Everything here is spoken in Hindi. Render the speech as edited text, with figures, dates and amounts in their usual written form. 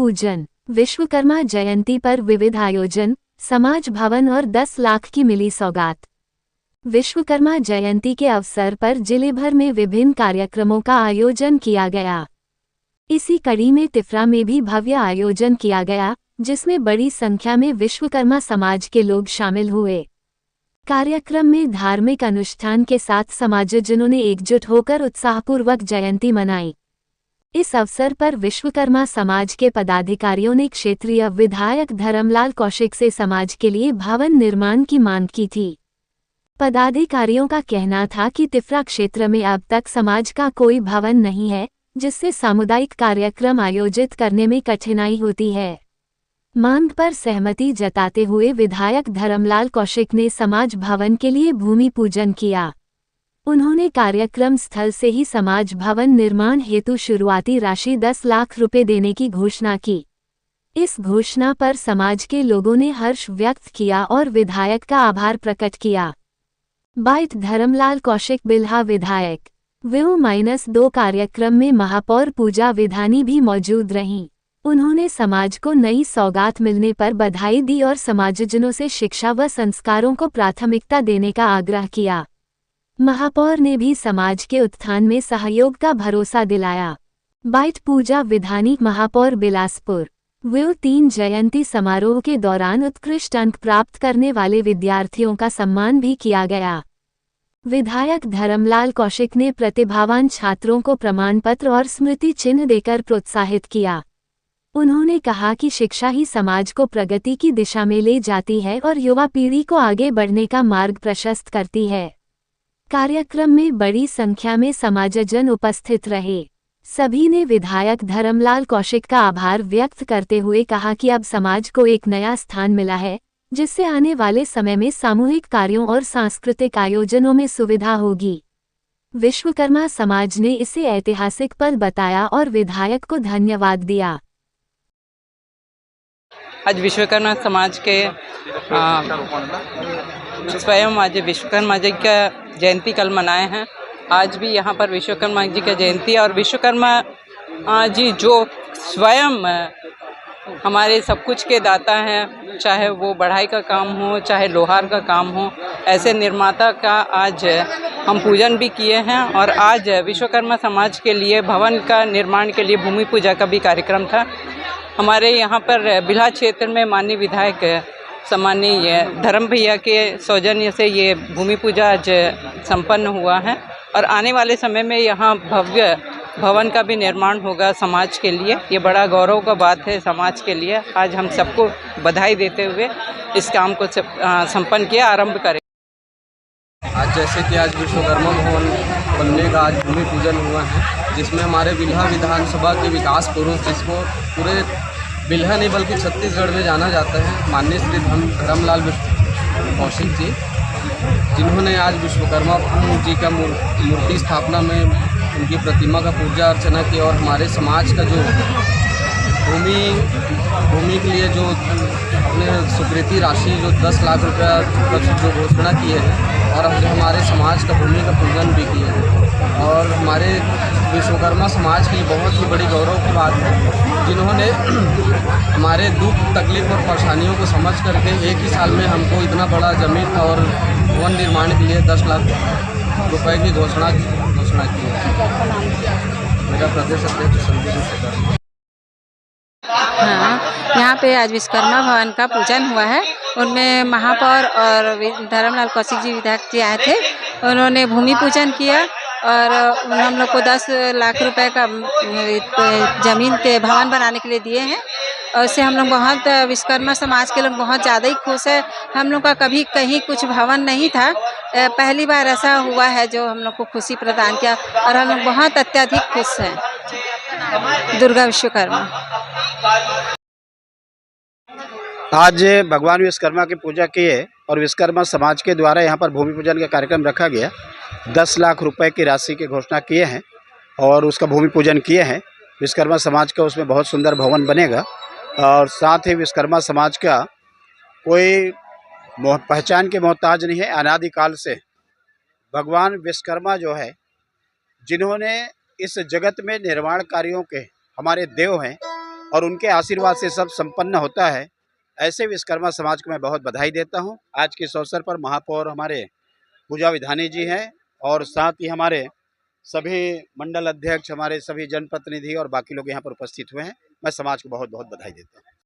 पूजन। विश्वकर्मा जयंती पर विविध आयोजन, समाज भवन और 10 लाख की मिली सौगात। विश्वकर्मा जयंती के अवसर पर जिले भर में विभिन्न कार्यक्रमों का आयोजन किया गया। इसी कड़ी में तिफरा में भी भव्य आयोजन किया गया, जिसमें बड़ी संख्या में विश्वकर्मा समाज के लोग शामिल हुए। कार्यक्रम में धार्मिक अनुष्ठान के साथ समाजजनों ने एकजुट होकर उत्साहपूर्वक जयंती मनाई। इस अवसर पर विश्वकर्मा समाज के पदाधिकारियों ने क्षेत्रीय विधायक धर्मलाल कौशिक से समाज के लिए भवन निर्माण की मांग की थी। पदाधिकारियों का कहना था कि तिफरा क्षेत्र में अब तक समाज का कोई भवन नहीं है, जिससे सामुदायिक कार्यक्रम आयोजित करने में कठिनाई होती है। मांग पर सहमति जताते हुए विधायक धर्मलाल कौशिक ने समाज भवन के लिए भूमि पूजन किया। उन्होंने कार्यक्रम स्थल से ही समाज भवन निर्माण हेतु शुरुआती राशि 10 लाख रुपए देने की घोषणा की। इस घोषणा पर समाज के लोगों ने हर्ष व्यक्त किया और विधायक का आभार प्रकट किया। बाइट धर्मलाल कौशिक बिल्हा विधायक। -2 कार्यक्रम में महापौर पूजा विधानी भी मौजूद रहीं। उन्होंने समाज को नई सौगात मिलने पर बधाई दी और समाजजनों से शिक्षा व संस्कारों को प्राथमिकता देने का आग्रह किया। महापौर ने भी समाज के उत्थान में सहयोग का भरोसा दिलाया। बाइट पूजा विधानी महापौर बिलासपुर। 3 जयंती समारोह के दौरान उत्कृष्ट अंक प्राप्त करने वाले विद्यार्थियों का सम्मान भी किया गया। विधायक धर्मलाल कौशिक ने प्रतिभावान छात्रों को प्रमाण पत्र और स्मृति चिन्ह देकर प्रोत्साहित किया। उन्होंने कहा कि शिक्षा ही समाज को प्रगति की दिशा में ले जाती है और युवा पीढ़ी को आगे बढ़ने का मार्ग प्रशस्त करती है। कार्यक्रम में बड़ी संख्या में समाजजन उपस्थित रहे। सभी ने विधायक धर्मलाल कौशिक का आभार व्यक्त करते हुए कहा कि अब समाज को एक नया स्थान मिला है, जिससे आने वाले समय में सामूहिक कार्यों और सांस्कृतिक आयोजनों में सुविधा होगी। विश्वकर्मा समाज ने इसे ऐतिहासिक पल बताया और विधायक को धन्यवाद दिया। आज विश्वकर्मा समाज के स्वयं आज विश्वकर्मा जी का जयंती कल मनाए हैं। आज भी यहाँ पर विश्वकर्मा जी का जयंती और विश्वकर्मा जी जो स्वयं हमारे सब कुछ के दाता हैं, चाहे वो बढ़ाई का काम हो, चाहे लोहार का काम हो, ऐसे निर्माता का आज हम पूजन भी किए हैं। और आज विश्वकर्मा समाज के लिए भवन का निर्माण के लिए भूमि पूजा का भी कार्यक्रम था। हमारे यहाँ पर बिल्हा क्षेत्र में माननीय विधायक सम्माननीय धर्म भैया के सौजन्य से ये भूमि पूजा आज संपन्न हुआ है और आने वाले समय में यहाँ भव्य भवन का भी निर्माण होगा समाज के लिए। ये बड़ा गौरव का बात है समाज के लिए। आज हम सबको बधाई देते हुए इस काम को संपन्न किया, आरंभ करें। आज जैसे कि आज विश्वकर्मा भवन बनने का आज भूमि पूजन हुआ है, जिसमें हमारे बिल्हा विधानसभा के विकास पुरुष, जिसको पूरे बिल्हा नहीं बल्कि छत्तीसगढ़ में जाना जाता है, माननीय श्री धर्मलाल कौशिक जी, जिन्होंने आज विश्वकर्मा जी का मूर्ति स्थापना में उनकी प्रतिमा का पूजा अर्चना की और हमारे समाज का जो भूमि के लिए जो अपने स्वीकृति राशि जो 10 लाख रुपया जो घोषणा की है और हमारे समाज का भूमि का पूजन भी किया है। और हमारे विश्वकर्मा समाज की बहुत ही बड़ी गौरव की बात है, जिन्होंने हमारे दुख तकलीफ और परेशानियों को समझ करके एक ही साल में हमको इतना बड़ा जमीन और भवन निर्माण के लिए 10 लाख रुपए की घोषणा की है। मेरा प्रदेश अध्यक्ष संदीप शेखर। हाँ, यहाँ पे आज विश्वकर्मा भवन का पूजन हुआ है। उनमें महापौर और धर्मलाल कौशिक जी विधायक जी आए थे। उन्होंने भूमि पूजन किया और हम लोग को 10 लाख रुपए का ज़मीन के भवन बनाने के लिए दिए हैं। और इससे हम लोग बहुत विश्वकर्मा समाज के लोग बहुत ज़्यादा ही खुश है। हम लोग का कभी कहीं कुछ भवन नहीं था, पहली बार ऐसा हुआ है जो हम लोग को खुशी प्रदान किया और हम लोग बहुत अत्यधिक खुश हैं। दुर्गा विश्वकर्मा। आज भगवान विश्वकर्मा की पूजा किए और विश्वकर्मा समाज के द्वारा यहाँ पर भूमि पूजन का कार्यक्रम रखा गया। 10 लाख रुपए की राशि की घोषणा किए हैं और उसका भूमि पूजन किए हैं। विश्वकर्मा समाज का उसमें बहुत सुंदर भवन बनेगा और साथ ही विश्वकर्मा समाज का कोई पहचान के मोहताज नहीं है। अनादिकाल से भगवान विश्वकर्मा जो है, जिन्होंने इस जगत में निर्माण कार्यों के हमारे देव हैं, और उनके आशीर्वाद से सब संपन्न होता है। ऐसे विश्वकर्मा समाज को मैं बहुत बधाई देता हूँ। आज के इस अवसर पर महापौर हमारे पूजा विधानी जी हैं और साथ ही हमारे सभी मंडल अध्यक्ष, हमारे सभी जनप्रतिनिधि और बाकी लोग यहाँ पर उपस्थित हुए हैं। मैं समाज को बहुत बहुत बधाई देता हूँ।